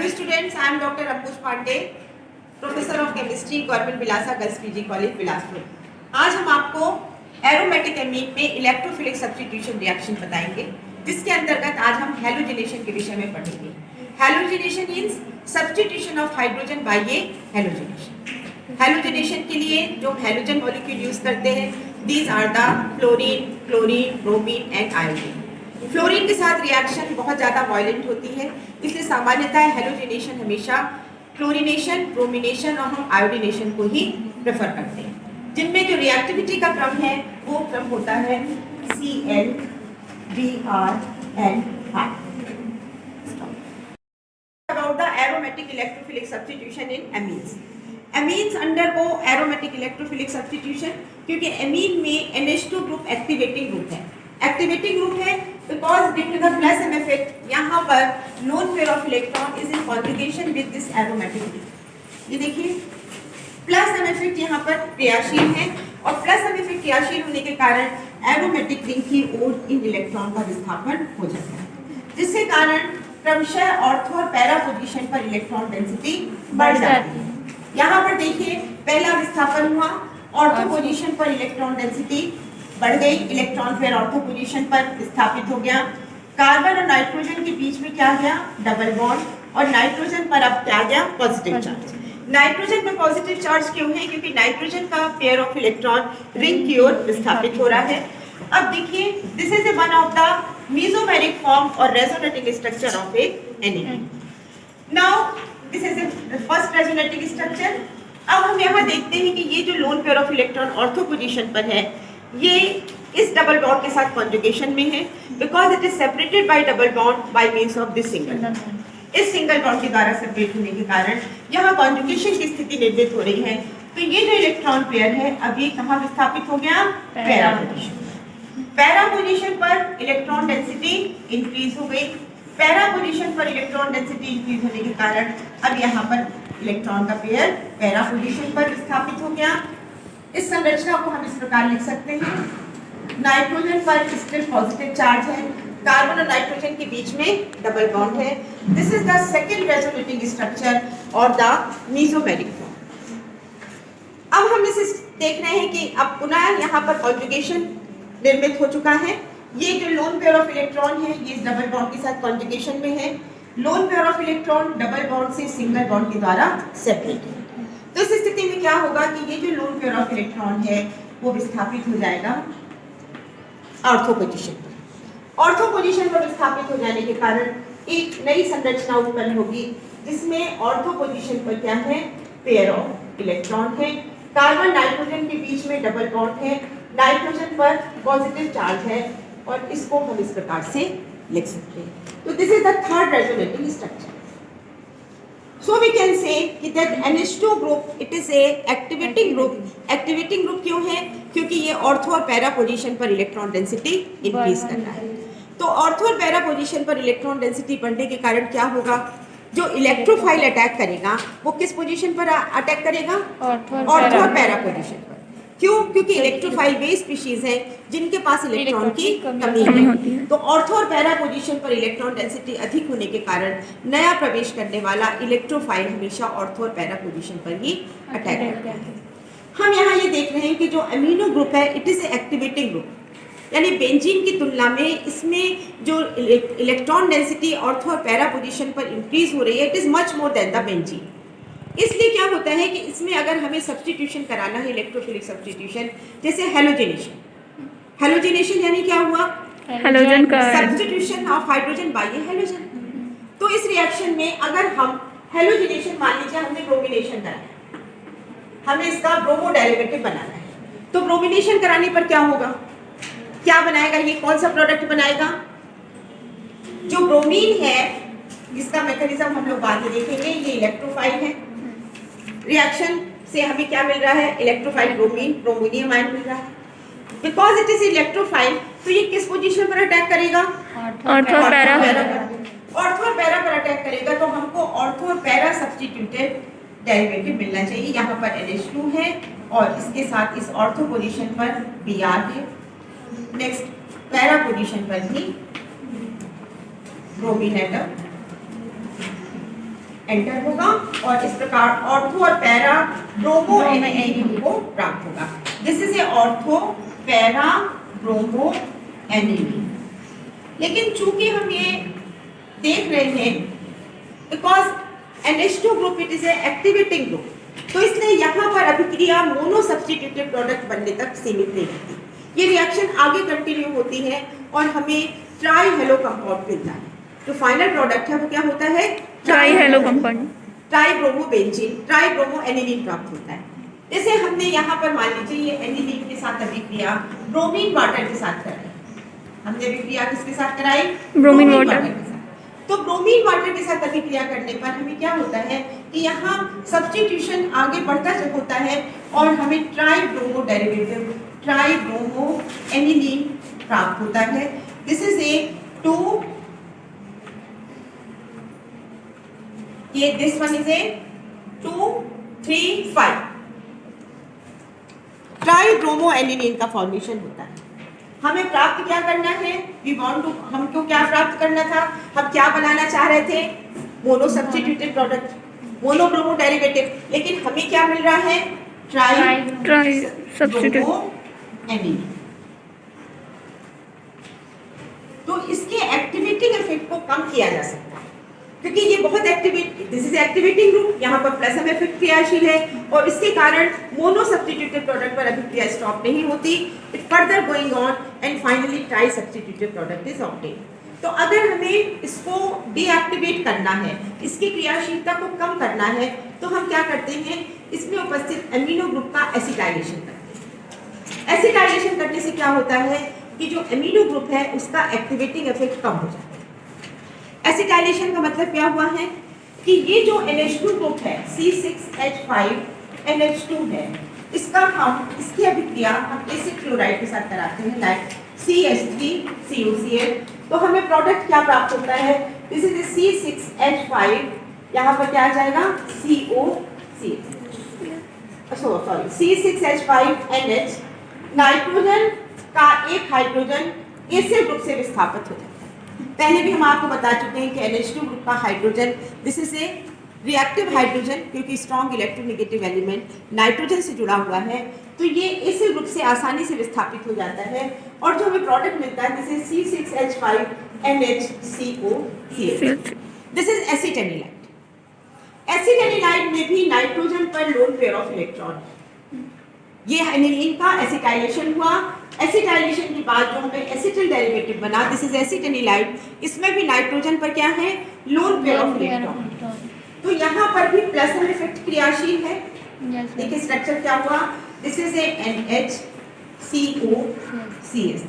Hello students, I am Dr. Ambuj Pandey, Professor of Chemistry, government Bilasa girls PG college Bilaspur. आज हम आपको aromatic amine में electrophilic substitution reaction बताएंगे, जिसके अंतर्गत आज हम हैलोजिनेशन के विषय में पढ़ेंगे। Halogenation means substitution of hydrogen by a halogenation. Halogenation के लिए जो हैलोजन मॉलिक्यूल यूज करते हैं, these are the fluorine, chlorine, bromine and iodine. Fluorine के साथ रिएक्शन बहुत ज़्यादा वायलेंट होती है, इसलिए सामान्यतः हैलोजिनेशन हमेशा क्लोरीनेशन, ब्रोमिनेशन और हम आयोडीनेशन को ही प्रेफर करते हैं। जिनमें जो रिएक्टिविटी का क्रम है वो क्रम होता है Cl, Br and I। About the aromatic electrophilic substitution in amines। amines undergo aromatic electrophilic substitution क्योंकि amine में NH2 ग्रुप एक्टिवेटिंग ग्रुप है। एक्टिवेटिंग ग्रुप है because due to the plus M effect यहाँ पर lone pair of electron is in conjugation with this aromatic group. ये देखिए plus M effect यहाँ पर क्रियाशील है और प्लस एम इफेक्ट क्रियाशील होने के कारण एरोमेटिक रिंग की ओर इन इलेक्ट्रॉन का विस्थापन हो जाता है, जिसके कारण क्रमशः ऑर्थो और पैरा पोजीशन पर इलेक्ट्रॉन डेंसिटी बढ़ जाती है। यहाँ पर देखिए पहला विस्थापन हुआ, ऑर्थो पोजीशन पर इलेक्ट्रॉन डेंसिटी बढ़ गई, इलेक्ट्रॉन फिर ऑर्थो पोजीशन पर स्थापित हो गया। कार्बन और नाइट्रोजन के बीच में क्या गया, डबल बॉन्ड, और नाइट्रोजन पर अब क्या गया, पॉजिटिव चार्ज। नाइट्रोजन पर पॉजिटिव चार्ज क्यों है, क्योंकि नाइट्रोजन का पेयर ऑफ इलेक्ट्रॉन रिंग की ओर विस्थापित हो रहा है। अब देखिए this is one of the mesomeric form और रेजोनेटिंग स्ट्रक्चर ऑफ ए एनीन। Now this is the first resonating structure. अब हम यहाँ देखते हैं कि ये जो lone pair of electron ortho position पर है, ये इस डबल बॉन्ड के साथ कॉन्जुगेशन में है because it is separated by double bond by means of this single. इस सिंगल बॉन्ड के द्वारा सेपरेट होने के कारण यहाँ कॉन्जुगेशन की स्थिति निर्मित हो रही है। तो ये जो इलेक्ट्रॉन पेयर है अब ये कहाँ विस्थापित हो गया, पैरा पोजीशन। पैरा पोजीशन पर इलेक्ट्रॉन डेंसिटी इंक्रीज हो गई। पैरा पोजीशन पर इलेक्ट्रॉन डेंसिटी इंक्रीज होने के कारण अब यहाँ पर इलेक्ट्रॉन का पेयर पैरा पोजीशन पर विस्थापित हो गया। इस संरचना को हम इस प्रकार लिख सकते हैं, नाइट्रोजन पर स्टिल पॉजिटिव चार्ज है, कार्बन और नाइट्रोजन के बीच में डबल बॉन्ड है। This is the second resonating structure और द मेसोमेरिक फॉर्म। अब हम इसे देख रहे हैं कि अब पुनः यहाँ पर कॉन्जुगेशन निर्मित हो चुका है। ये जो लोन पेयर ऑफ इलेक्ट्रॉन है ये इस डबल बॉन्ड के साथ कॉन्जुगेशन में है। Lone pair of electron double bond से सिंगल बॉन्ड के द्वारा सेपरेट है। तो इस स्थिति में क्या होगा कि ये जो लोन पेयर ऑफ इलेक्ट्रॉन है वो विस्थापित हो जाएगा ऑर्थो पोजीशन पर। ऑर्थो पोजीशन पर विस्थापित हो जाने के कारण एक नई संरचना उत्पन्न होगी, जिसमें ऑर्थो पोजीशन पर क्या है, पेयर ऑफ इलेक्ट्रॉन है। कार्बन नाइट्रोजन के बीच में डबल बॉन्ड है, नाइट्रोजन पर पॉजिटिव चार्ज है और इसको हम इस प्रकार से लिख सकते हैं। तो this is the third resonating structure. So we can say that NH2 group it is a activating group। activating group क्यों है, क्योंकि ये ऑर्थो और पैरा पोजीशन पर इलेक्ट्रॉन डेंसिटी इंक्रीज कर रहा है। तो ऑर्थो और पैरा पोजीशन पर इलेक्ट्रॉन डेंसिटी बढ़ने के कारण क्या होगा, जो इलेक्ट्रोफाइल अटैक करेगा वो किस पोजीशन पर अटैक करेगा, ऑर्थो और पैरा पोजीशन पर। क्यों, क्योंकि इलेक्ट्रोफाइल वे स्पीशीज हैं जिनके पास इलेक्ट्रॉन की कमी है। तो ऑर्थो और पैरा पोजीशन पर इलेक्ट्रॉन डेंसिटी अधिक होने के कारण नया प्रवेश करने वाला इलेक्ट्रोफाइल हमेशा ऑर्थो और पैरा पोजीशन पर ही अटैक करता है। हम यहाँ ये देख रहे हैं कि जो अमीनो ग्रुप है it is a activating group, यानी बेंजीन की तुलना में इसमें जो इलेक्ट्रॉन डेंसिटी ऑर्थो और पैरा पोजीशन पर इंक्रीज हो रही है, it is much more than the benzene. इसलिए क्या होता है कि इसमें अगर हमें सब्स्टिट्यूशन कराना है, इलेक्ट्रोफिलिक सब्स्टिट्यूशन, जैसे हैलोजिनेशन। हैलोजिनेशन यानी क्या हुआ, हैलोजन का substitution of hydrogen bye halogen. तो इस रिएक्शन में अगर हम हैलोजिनेशन, मान लीजिए हमने ब्रोमिनेशन कराया, हमें इसका ब्रोमो डेरिवेटिव बनाना है, तो ब्रोमिनेशन कराने पर क्या होगा, क्या बनाएगा, ये कौन सा प्रोडक्ट बनाएगा, जो ब्रोमीन है इसका मैकेनिज्म हम लोग बाद में देखेंगे। ये इलेक्ट्रोफाइल है, रिएक्शन से हमें क्या मिल रहा है, इलेक्ट्रोफाइल ब्रोमीन, ब्रोमोनियम आयन मिल रहा है। बिकॉज इट इज इलेक्ट्रोफाइल तो ये किस पोजीशन पर अटैक करेगा, ऑर्थो पैरा ऑर्थो और पैरा पर अटैक करेगा। तो हमको ऑर्थो और पैरा सब्स्टिट्यूटेड डेरिवेटिव मिलना चाहिए। यहाँ पर NH2 है और इसके साथ इस ऑर्थो पोजीशन पर Br है, नेक्स्ट पैरा पोजीशन पर भी ब्रोमीन एटम एंटर होगा और इस प्रकार ऑर्थो और पैरा ब्रोमो एनिलीन को प्राप्त होगा। This is A ortho para bromo aniline. लेकिन चूंकि हम ये देख रहे हैं because NH2 group it is a activating group, तो इसलिए यहाँ पर अभिक्रिया मोनो सब्स्टिट्यूटेड प्रोडक्ट बनने तक सीमित नहीं रहती। ये रिएक्शन आगे कंटिन्यू होती है और हमें ट्राई हेलो कंपाउंड मिलता है। जो फाइनल प्रोडक्ट है वो क्या होता है? Try hello compound, try bromo benzene, try bromo aniline प्राप्त होता है। जैसे हमने यहाँ पर मान लीजिए ये एनिलीन के साथ अभिक्रिया ब्रोमीन वाटर के साथ कराई। हमने अभिक्रिया किसके साथ कराई? ब्रोमीन वाटर के साथ। तो ब्रोमीन वाटर के साथ अभिक्रिया करने पर हमें क्या होता है कि यहाँ सब्स्टिट्यूशन आगे बढ़ता होता है और हमें try bromo derivative try bromo aniline प्राप्त होता है। दिस इज ए 2, ये this one is A 2 3 5 try bromo aniline का फॉर्मेशन होता है। हमें प्राप्त क्या करना है? वी वांट टू, हमको क्या प्राप्त करना था? हम क्या बनाना चाह रहे थे? Mono substituted product, mono bromo derivative. लेकिन हमें क्या मिल रहा है? Try substitute aniline. तो इसके एक्टिवेटिंग इफेक्ट को कम किया जा सकता है क्योंकि ये बहुत activate, this is activating group, यहाँ पर प्लस एम इफेक्ट क्रियाशील है और इसके कारण मोनो सब्स्टिट्यूटेड प्रोडक्ट पर अभिक्रिया स्टॉप नहीं होती, it further going on and finally try substituted product is obtained. तो अगर हमें इसको डीएक्टिवेट करना है, इसकी क्रियाशीलता को कम करना है, तो हम क्या करते हैं? इसमें उपस्थित एमिनो ग्रुप का एसिटाइलेशन करते हैं। एसिटाइलेशन करने से क्या होता है कि जो एमिनो ग्रुप है उसका एक्टिवेटिंग इफेक्ट कम हो जाता है। एसिटाइलेशन का मतलब क्या हुआ है कि ये जो NH2 ग्रुप है C6H5 NH2 है, इसका हम इसकी अभिक्रिया हम एसिड क्लोराइड के साथ कराते हैं लाइक CH3COCl, तो हमें प्रोडक्ट क्या प्राप्त होता है? दिस इज C6H5, यहाँ पर क्या आ जाएगा? COCl, सॉरी C6H5NH, नाइट्रोजन का एक हाइड्रोजन एसिड ग्रुप से विस्थापित हो जाता है। पहले भी हम आपको बता चुके हैं कि NH2 ग्रुप का hydrogen, this is A reactive hydrogen, क्योंकि स्ट्रॉन्ग इलेक्ट्रोनेगेटिव एलिमेंट नाइट्रोजन से जुड़ा हुआ है, तो ये एसिड ग्रुप से आसानी से विस्थापित हो जाता है और जो हमें प्रोडक्ट मिलता है this is C6H5NHCOCl, this is acetanilide. Acetanilide में भी नाइट्रोजन पर लोन पेयर ऑफ इलेक्ट्रॉन, ये एनिलीन का एसिटाइलेशन हुआ। एसिटाइलेशन के बाद जो हमें एसिटिल डेरिवेटिव बना, दिस इज एसिटेनिलाइट, इसमें भी नाइट्रोजन पर क्या है? Lone pair of electron. तो यहाँ पर भी प्लस एम इफेक्ट क्रियाशील है। देखिए स्ट्रक्चर क्या हुआ? दिस इज ए NHCOCS,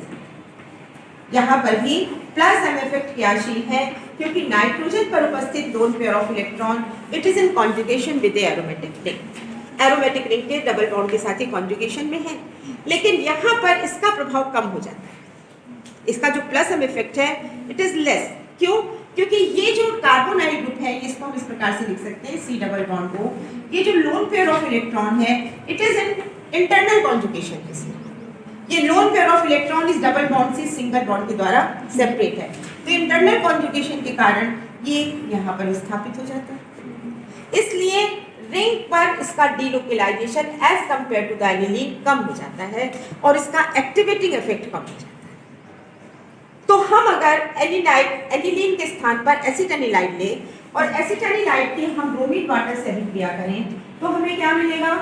यहाँ पर भी प्लस एम इफेक्ट क्रियाशील है क्योंकि नाइट्रोजन पर उपस्थित loan pair of electron it is in conjugation with aromatic ring, aromatic ring के डबल बॉन्ड के साथ ही कॉन्जुगेशन में है, लेकिन यहाँ पर इसका प्रभाव कम हो जाता है। इसका जो प्लस एम इफेक्ट है इट इज लेस। क्यों? क्योंकि ये जो कार्बोनाइल ग्रुप है इसको हम इस प्रकार से लिख सकते हैं C डबल बॉन्ड को, ये जो लोन पेयर ऑफ इलेक्ट्रॉन है it is in internal conjugation के साथ। ये लोन पेयर ऑफ इलेक्ट्रॉन इस डबल बॉन्ड से सिंगल बॉन्ड के द्वारा सेपरेट है, तो इंटरनल कॉन्जुगेशन के कारण ये यहाँ पर विस्थापित हो जाता है। इसलिए रिंग पर इसका delocalisation as compared to the aniline कम हो जाता है और इसका एक्टिवेटिंग इफेक्ट कम हो जाता है। तो हम अगर एनिलीन के स्थान पर एसिटेनिलाइट लें और एसिटेनिलाइट की हम ब्रोमीन वाटर से अभिक्रिया करें तो हमें क्या मिलेगा?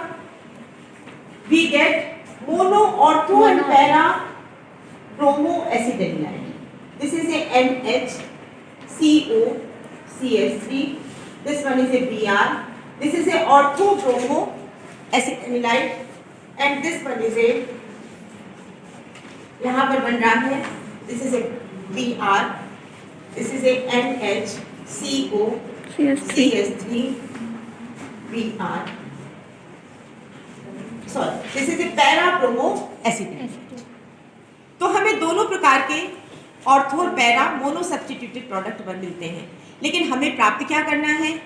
We get mono ortho and para bromo acetanilide. This is a NHCOCH3, this one is a Br, this is a ortho bromo acetanilide and this one is a, यहाँ पर बन रहा है this is a Br, this is a NHCOCH3 Br, sorry this is a para bromo acetanilide। तो हमें दोनों प्रकार के ऑर्थो और पैरा मोनो सब्स्टिट्यूटेड प्रोडक्ट मिलते हैं, लेकिन हमें प्राप्त क्या करना है?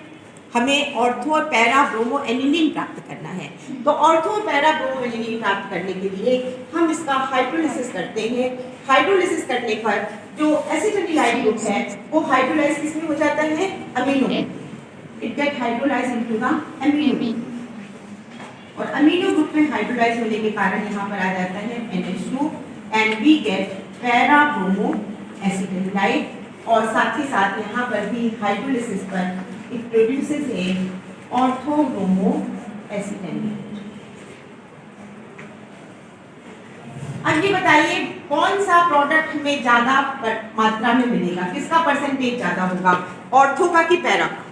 हमें ऑर्थो और पैरा ब्रोमो एनिलीन प्राप्त करना है। तो ऑर्थो और पैरा ब्रोमो एनिलीन प्राप्त करने के लिए हम इसका हाइड्रोलिसिस करते हैं। हाइड्रोलिसिस करने पर जो एसिटेनिलाइड ग्रुप है वो हाइड्रोलाइज किसमें हो जाता है? Amino. It get hydrolyse into the amino, और अमीनो ग्रुप में हाइड्रोलाइज होने के कारण यहाँ पर आ जाता है NH2 and we get para bromo acetylide, और साथ ही साथ यहाँ पर भी हाइड्रोलिसिस पर it produces a ortho bromo acetylide. अब ये बताइए कौन सा प्रोडक्ट हमें ज्यादा मात्रा में मिलेगा, किसका परसेंटेज ज्यादा होगा, ऑर्थो का कि पैरा का?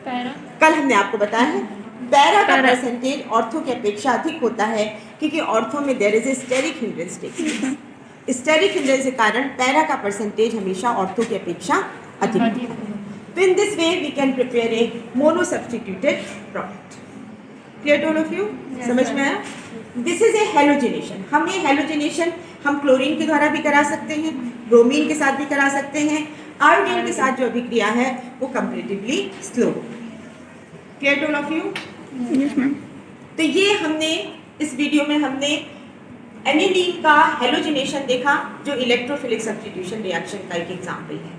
पैरा। कल हमने आपको बताया है पैरा का पैरा। परसेंटेज ऑर्थो की अपेक्षा अधिक होता है, क्योंकि ऑर्थो में there is a steric hindrance takes place. Steric hindrance के कारण पैरा का परसेंटेज हमेशा ऑर्थो की अपेक्षा अधिक होता है। तो in this way we can prepare a mono substituted product. Clear to all of you? समझ में आया? This is a halogenation. हम ये हेलोजिनेशन हम क्लोरीन के द्वारा भी करा सकते हैं, ब्रोमीन के साथ भी करा सकते हैं, आयोडीन के साथ जो अभिक्रिया है वो comparatively slow. Clear to all of you? Yes ma'am. तो ये हमने इस वीडियो में हमने एनिलीन का हेलोजिनेशन देखा, जो इलेक्ट्रोफिलिक सब्स्टिट्यूशन रिएक्शन का एक एग्जांपल है।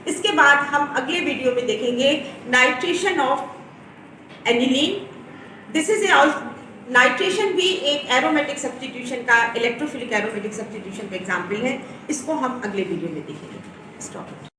इसके बाद हम अगले वीडियो में देखेंगे nitration of aniline. This is A nitration भी एक एरोमेटिक सब्स्टिट्यूशन का, इलेक्ट्रोफिलिक एरोमेटिक सब्स्टिट्यूशन का एग्जांपल है। इसको हम अगले वीडियो में देखेंगे। स्टॉप।